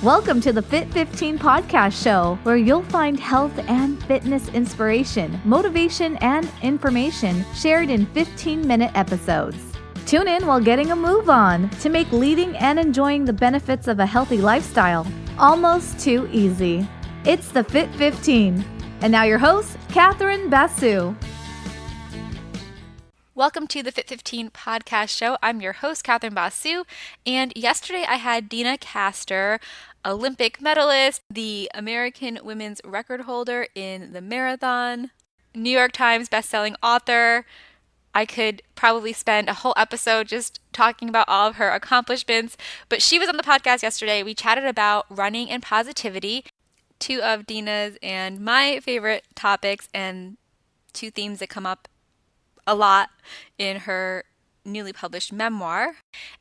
Welcome to the Fit 15 podcast show, where you'll find health and fitness inspiration, motivation, and information shared in 15-minute episodes. Tune in while getting a move on to make leading and enjoying the benefits of a healthy lifestyle almost too easy. It's the Fit 15. And now your host, Catherine Basu. Welcome to the Fit 15 podcast show. I'm your host, Catherine Basu, and yesterday I had Deena Kastor, Olympic medalist, the American women's record holder in the marathon, New York Times Bestselling Author. I could probably spend a whole episode just talking about all of her accomplishments, but she was on the podcast yesterday. We chatted about running and positivity, two of Deena's and my favorite topics, and two themes that come up a lot in her newly published memoir.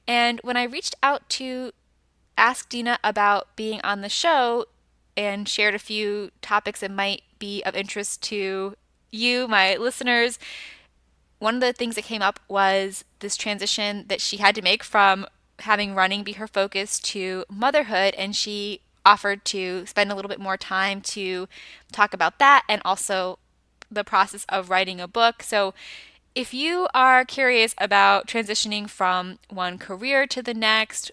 And when I reached out to ask Deena about being on the show and shared a few topics that might be of interest to you, my listeners, one of the things that came up was this transition that she had to make from having running be her focus to motherhood, and she offered to spend a little bit more time to talk about that and also the process of writing a book. So if you are curious about transitioning from one career to the next,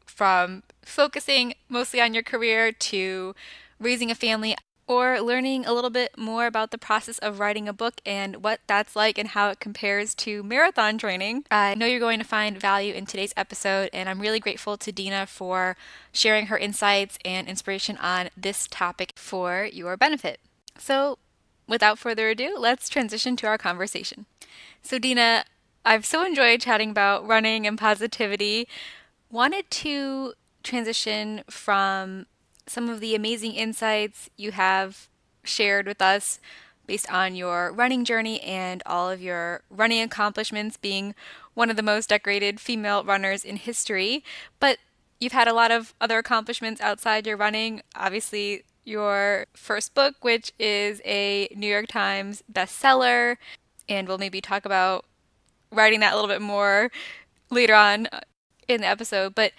from focusing mostly on your career to raising a family, or learning a little bit more about the process of writing a book and what that's like and how it compares to marathon training, I know you're going to find value in today's episode, and I'm really grateful to Deena for sharing her insights and inspiration on this topic for your benefit. So without further ado, let's transition to our conversation. So Deena, I've so enjoyed chatting about running and positivity. Wanted to transition from some of the amazing insights you have shared with us based on your running journey and all of your running accomplishments, being one of the most decorated female runners in history. But you've had a lot of other accomplishments outside your running. Obviously, your first book, which is a New York Times bestseller, and we'll maybe talk about writing that a little bit more later on in the episode. But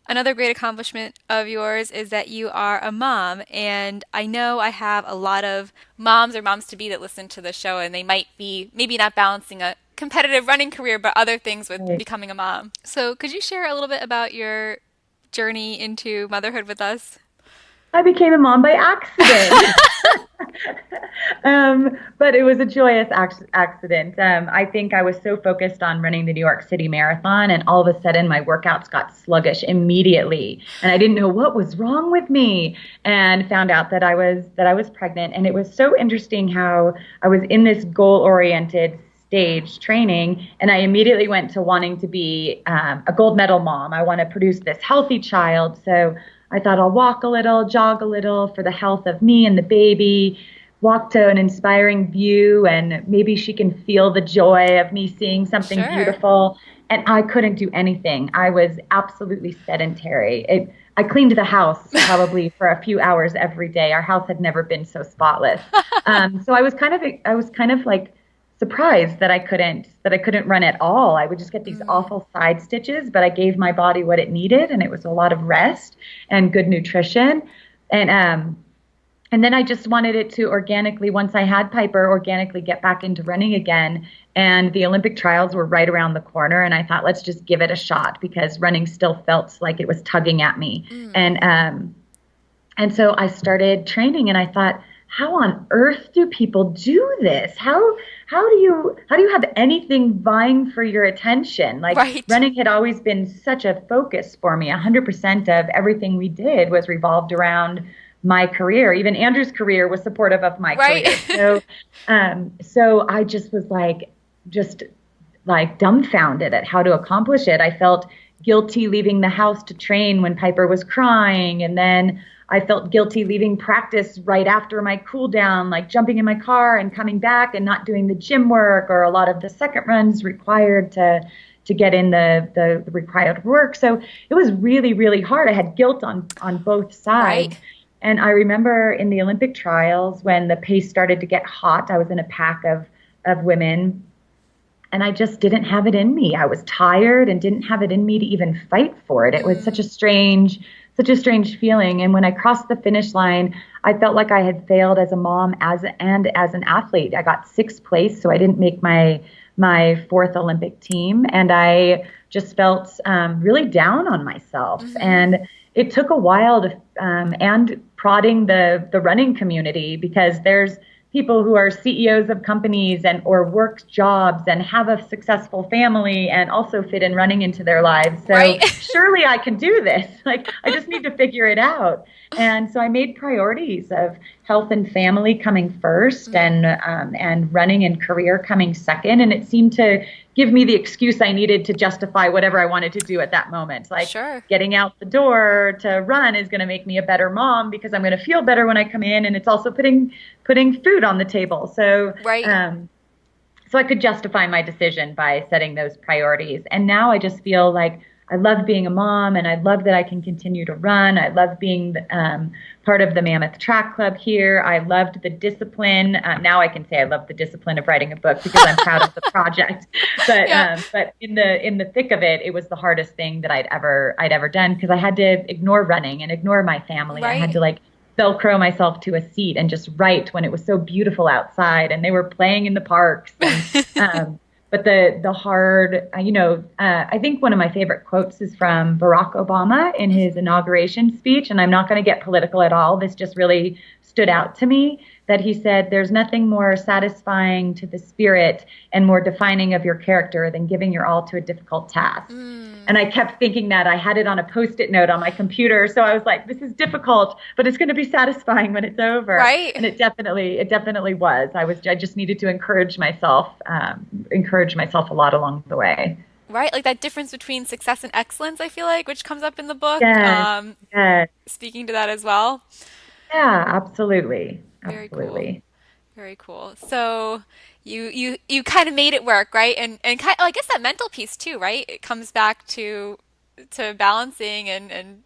another great accomplishment of yours is that you are a mom. And I know I have a lot of moms or moms-to-be that listen to the show, and they might be maybe not balancing a competitive running career, but other things with becoming a mom. So could you share a little bit about your journey into motherhood with us? I became a mom by accident. But it was a joyous accident. I think I was so focused on running the New York City Marathon, and all of a sudden my workouts got sluggish immediately, and I didn't know what was wrong with me, and found out that I was pregnant. And it was so interesting how I was in this goal-oriented stage training, and I immediately went to wanting to be a gold medal mom. I want to produce this healthy child, so I thought I'll walk a little, jog a little for the health of me and the baby, walk to an inspiring view, and maybe she can feel the joy of me seeing something beautiful. And I couldn't do anything. I was absolutely sedentary. I cleaned the house probably for a few hours every day. Our house had never been so spotless. So I was kind of like surprised that I couldn't run at all. I would just get these awful side stitches, but I gave my body what it needed, and it was a lot of rest and good nutrition. And then I just wanted it to organically, once I had Piper, organically get back into running again. And the Olympic trials were right around the corner, and I thought, let's just give it a shot, because running still felt like it was tugging at me. And so I started training, and I thought, how on earth do people do this? How do you have anything vying for your attention? Running had always been such a focus for me. 100% of everything we did was revolved around my career. Even Andrew's career was supportive of my career. So I just was just dumbfounded at how to accomplish it. I felt guilty leaving the house to train when Piper was crying, and then I felt guilty leaving practice right after my cool down, like jumping in my car and coming back and not doing the gym work or a lot of the second runs required to get in the required work. So it was really, really hard. I had guilt on both sides. Right. And I remember in the Olympic trials when the pace started to get hot, I was in a pack of women, and I just didn't have it in me. I was tired and didn't have it in me to even fight for it. It was such a strange such a strange feeling. And when I crossed the finish line, I felt like I had failed as a mom and as an athlete. I got sixth place, so I didn't make my fourth Olympic team, and I just felt really down on myself. Mm-hmm. And it took a while to and prodding the running community, because there's people who are CEOs of companies and or work jobs and have a successful family and also fit in running into their lives. So Right. surely I can do this. Like, I just need to figure it out. And so I made priorities of health and family coming first, and running and career coming second. And it seemed to give me the excuse I needed to justify whatever I wanted to do at that moment. Like, Sure. Getting out the door to run is going to make me a better mom because I'm going to feel better when I come in, and it's also putting food on the table. So Right. so I could justify my decision by setting those priorities. And now I just feel like I love being a mom, and I love that I can continue to run. I love being part of the Mammoth Track Club here. I loved the discipline. Now I can say I love the discipline of writing a book because I'm proud of the project. But but in the thick of it, it was the hardest thing that I'd ever done, because I had to ignore running and ignore my family. Right. I had to Velcro myself to a seat and just write when it was so beautiful outside and they were playing in the parks. And, but the hard, I think one of my favorite quotes is from Barack Obama in his inauguration speech, and I'm not going to get political at all. This just really stood out to me, that he said, "There's nothing more satisfying to the spirit and more defining of your character than giving your all to a difficult task." And I kept thinking that. I had it on a Post-it note on my computer. So I was like, this is difficult, but it's going to be satisfying when it's over. Right. And it definitely was. I just needed to encourage myself a lot along the way. Right. Like that difference between success and excellence, I feel like, which comes up in the book. Yes. Speaking to that as well. Yeah, absolutely. Very Absolutely. cool. Very cool. So you kind of made it work, right? And kind I guess that mental piece too, right? It comes back to balancing and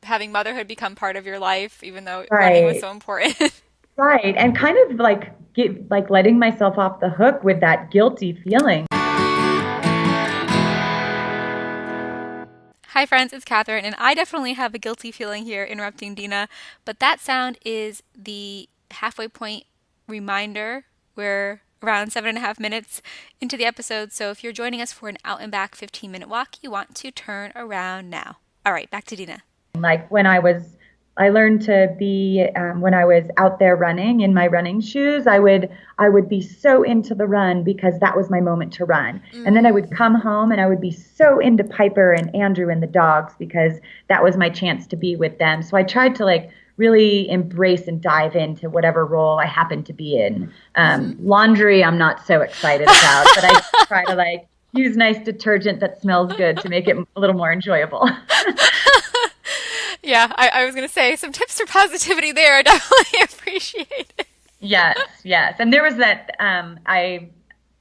having motherhood become part of your life, even though running was Right. so important. Right. And kind of letting myself off the hook with that guilty feeling. Hi friends, it's Catherine, and I definitely have a guilty feeling here interrupting Deena, but that sound is the halfway point reminder. We're around 7.5 minutes into the episode, so if you're joining us for an out and back 15-minute walk, you want to turn around now. All right, back to Deena. I learned to be, when I was out there running in my running shoes, I would be so into the run because that was my moment to run. And then I would come home and I would be so into Piper and Andrew and the dogs because that was my chance to be with them. So I tried to really embrace and dive into whatever role I happened to be in. Laundry, I'm not so excited about, but I try to use nice detergent that smells good to make it a little more enjoyable. Yeah, I was going to say some tips for positivity there. I definitely appreciate it. Yes, yes. And there was that, I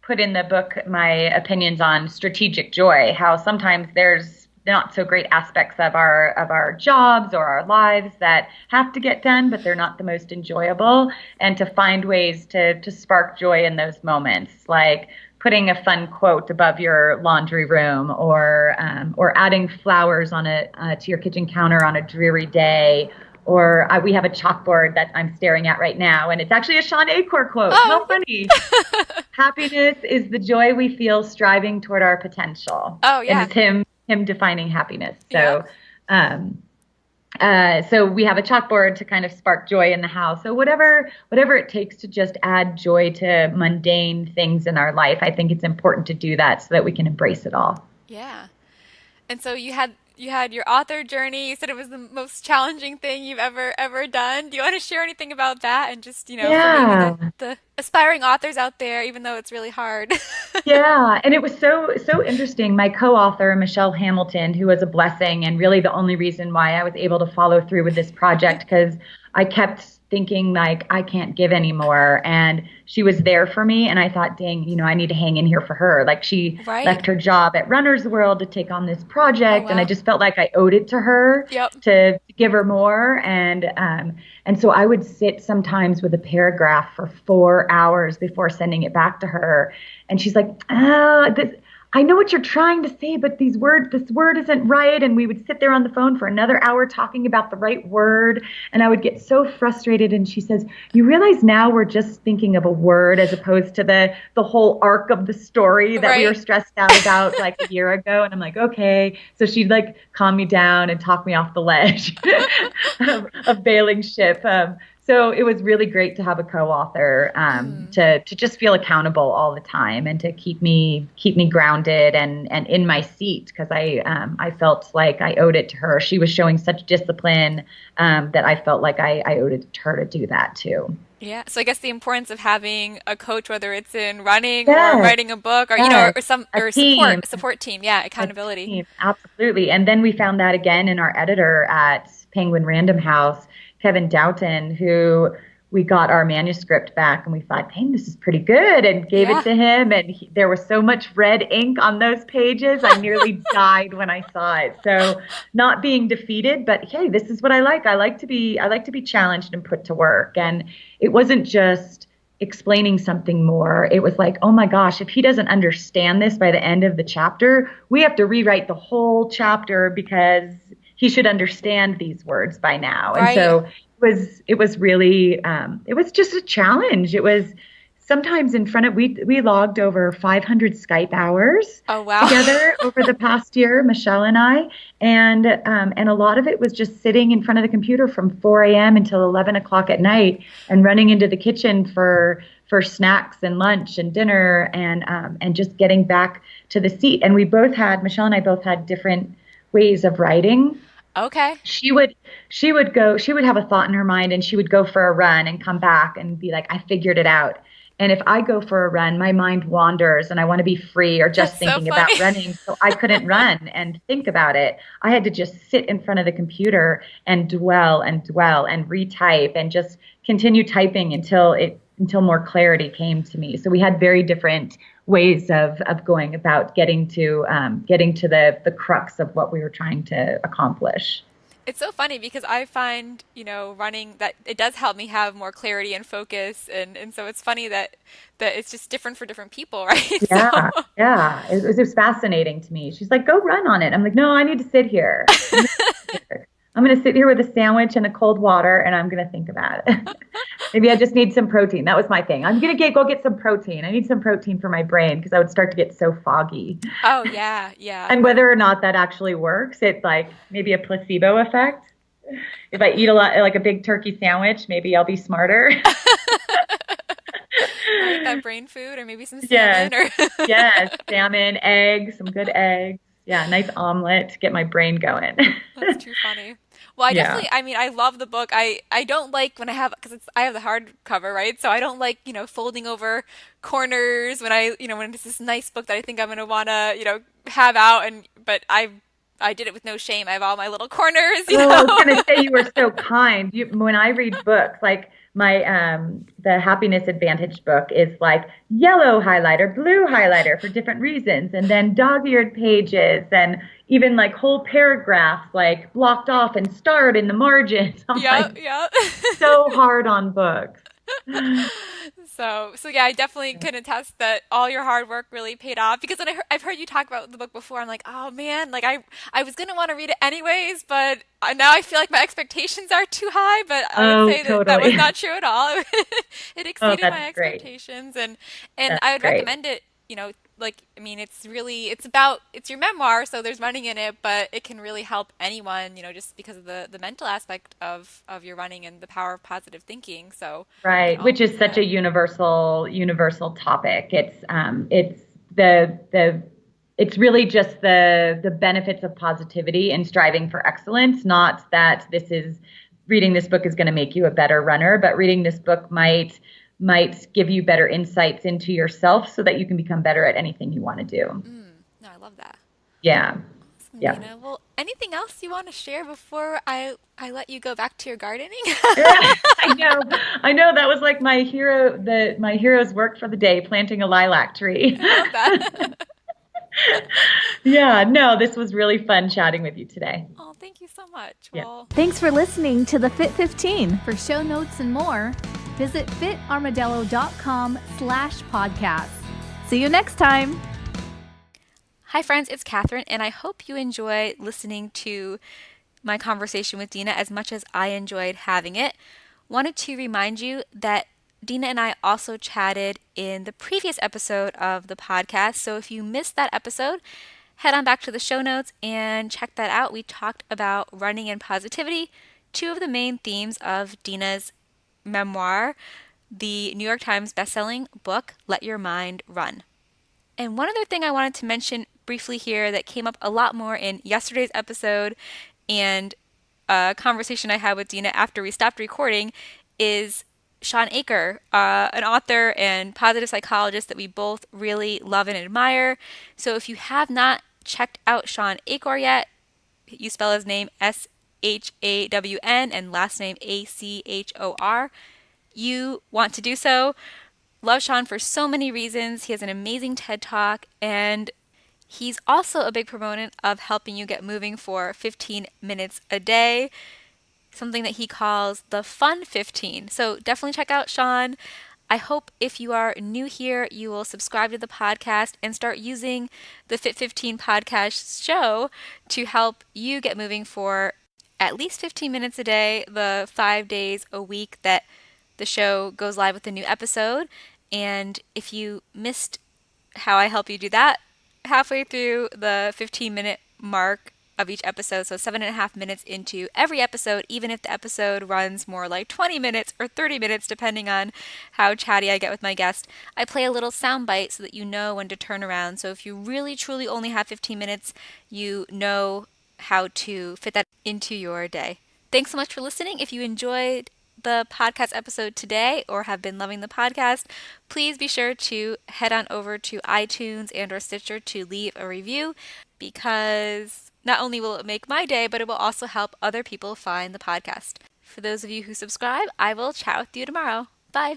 put in the book my opinions on strategic joy, how sometimes there's not so great aspects of our jobs or our lives that have to get done, but they're not the most enjoyable, and to find ways to spark joy in those moments, like putting a fun quote above your laundry room, or adding flowers to your kitchen counter on a dreary day. Or we have a chalkboard that I'm staring at right now, and it's actually a Sean Acor quote. Oh. How funny. Happiness is the joy we feel striving toward our potential. Oh, yeah. And it's him defining happiness. So, so we have a chalkboard to kind of spark joy in the house. So whatever it takes to just add joy to mundane things in our life, I think it's important to do that so that we can embrace it all. Yeah. And so you had your author journey. You said it was the most challenging thing you've ever done. Do you want to share anything about that? And just, for maybe the aspiring authors out there, even though it's really hard. Yeah. And it was so interesting. My co-author, Michelle Hamilton, who was a blessing and really the only reason why I was able to follow through with this project, because I kept thinking I can't give anymore. And she was there for me. And I thought, dang, I need to hang in here for her. She left her job at Runner's World to take on this project. Oh, wow. And I just felt like I owed it to her to give her more. And so I would sit sometimes with a paragraph for 4 hours before sending it back to her. And she's like, I know what you're trying to say, but this word isn't right. And we would sit there on the phone for another hour talking about the right word. And I would get so frustrated. And she says, you realize now we're just thinking of a word as opposed to the whole arc of the story that we were stressed out about like a year ago. And I'm like, okay. So she'd like calm me down and talk me off the ledge of bailing ship. So it was really great to have a co-author to just feel accountable all the time and to keep me grounded and in my seat, because I felt like I owed it to her. She was showing such discipline that I felt like I owed it to her to do that too. Yeah. So I guess the importance of having a coach, whether it's in running or writing a book or, you know, or support team. Yeah. Accountability. Team. Absolutely. And then we found that again in our editor at Penguin Random House, Kevin Doughton, who we got our manuscript back and we thought, hey, this is pretty good, and gave it to him. And there was so much red ink on those pages. I nearly died when I saw it. So not being defeated, but hey, this is what I like. I like to be challenged and put to work. And it wasn't just explaining something more. It was like, oh my gosh, if he doesn't understand this by the end of the chapter, we have to rewrite the whole chapter because he should understand these words by now. And so it was really, it was just a challenge. It was sometimes in front of, we logged over 500 Skype hours together over the past year, Michelle and I. And a lot of it was just sitting in front of the computer from 4 a.m. until 11 o'clock at night and running into the kitchen for snacks and lunch and dinner and just getting back to the seat. And Michelle and I both had different ways of writing. Okay. She would have a thought in her mind and she would go for a run and come back and be like, I figured it out. And if I go for a run, my mind wanders and I want to be free or just thinking about running. So I couldn't run and think about it. I had to just sit in front of the computer and dwell and retype and just continue typing until more clarity came to me. So we had very different ways of going about getting to the crux of what we were trying to accomplish. It's so funny because I find, running, that it does help me have more clarity and focus. And so it's funny that it's just different for different people, right? Yeah, yeah. It was fascinating to me. She's like, go run on it. I'm like, no, I need to sit here. I'm going to sit here with a sandwich and a cold water, and I'm going to think about it. Maybe I just need some protein. That was my thing. I'm going to go get some protein. I need some protein for my brain because I would start to get so foggy. Oh, yeah, yeah. And whether or not that actually works, it's like maybe a placebo effect. If I eat a lot, like a big turkey sandwich, maybe I'll be smarter. Like that brain food or maybe some salmon. Yes, salmon, eggs, some good eggs. Yeah, nice omelet to get my brain going. That's too funny. Well, I love the book. I don't like when I have the hardcover, right? So I don't like, folding over corners when when it's this nice book that I think I'm going to want to, have out. But I did it with no shame. I have all my little corners, I was going to say, you were so kind. When I read books, like my the Happiness Advantage book is like yellow highlighter, blue highlighter for different reasons, and then dog-eared pages, and even like whole paragraphs like blocked off and starred in the margins. So hard on books. So yeah, I definitely can attest that all your hard work really paid off, because when I've heard you talk about the book before, I'm like, oh man, like I was going to want to read it anyways, but now I feel like my expectations are too high, but I would say that was not true at all. It exceeded my expectations. And I would recommend it, it's your memoir, so there's running in it, but it can really help anyone, just because of the mental aspect of your running and the power of positive thinking. So right, which is such a universal topic. It's really just the benefits of positivity and striving for excellence, not that reading this book is going to make you a better runner, but reading this book might give you better insights into yourself so that you can become better at anything you want to do. No, I love that. Yeah. Awesome, yeah. Deena. Well, anything else you want to share before I let you go back to your gardening? I know. That was like my hero's work for the day, planting a lilac tree. I love that. Yeah, no, this was really fun chatting with you today. Oh, thank you so much. Yeah. Well, Thanks for listening to the Fit 15. For show notes and more, visit fitarmadillo.com/podcast. See you next time. Hi, friends, it's Catherine, and I hope you enjoy listening to my conversation with Deena as much as I enjoyed having it. Wanted to remind you that Deena and I also chatted in the previous episode of the podcast. So if you missed that episode, head on back to the show notes and check that out. We talked about running and positivity, two of the main themes of Deena's memoir, the New York Times bestselling book, Let Your Mind Run. And one other thing I wanted to mention briefly here that came up a lot more in yesterday's episode and a conversation I had with Deena after we stopped recording is Sean Aker, an author and positive psychologist that we both really love and admire. So if you have not checked out Sean Aker yet, you spell his name Shawn and last name Achor. You want to do so. Love Sean for so many reasons. He has an amazing TED Talk, and he's also a big proponent of helping you get moving for 15 minutes a day, something that he calls the fun 15. So definitely check out Sean. I hope if you are new here, you will subscribe to the podcast and start using the Fit 15 podcast show to help you get moving for at least 15 minutes a day, the 5 days a week that the show goes live with a new episode. And if you missed how I help you do that, halfway through the 15-minute mark of each episode, so 7.5 minutes into every episode, even if the episode runs more like 20 minutes or 30 minutes, depending on how chatty I get with my guest, I play a little soundbite so that you know when to turn around. So if you really truly only have 15 minutes, you know how to fit that into your day. Thanks so much for listening. If you enjoyed the podcast episode today or have been loving the podcast, please be sure to head on over to iTunes and or Stitcher to leave a review, because not only will it make my day, but it will also help other people find the podcast. For those of you who subscribe, I will chat with you tomorrow. Bye.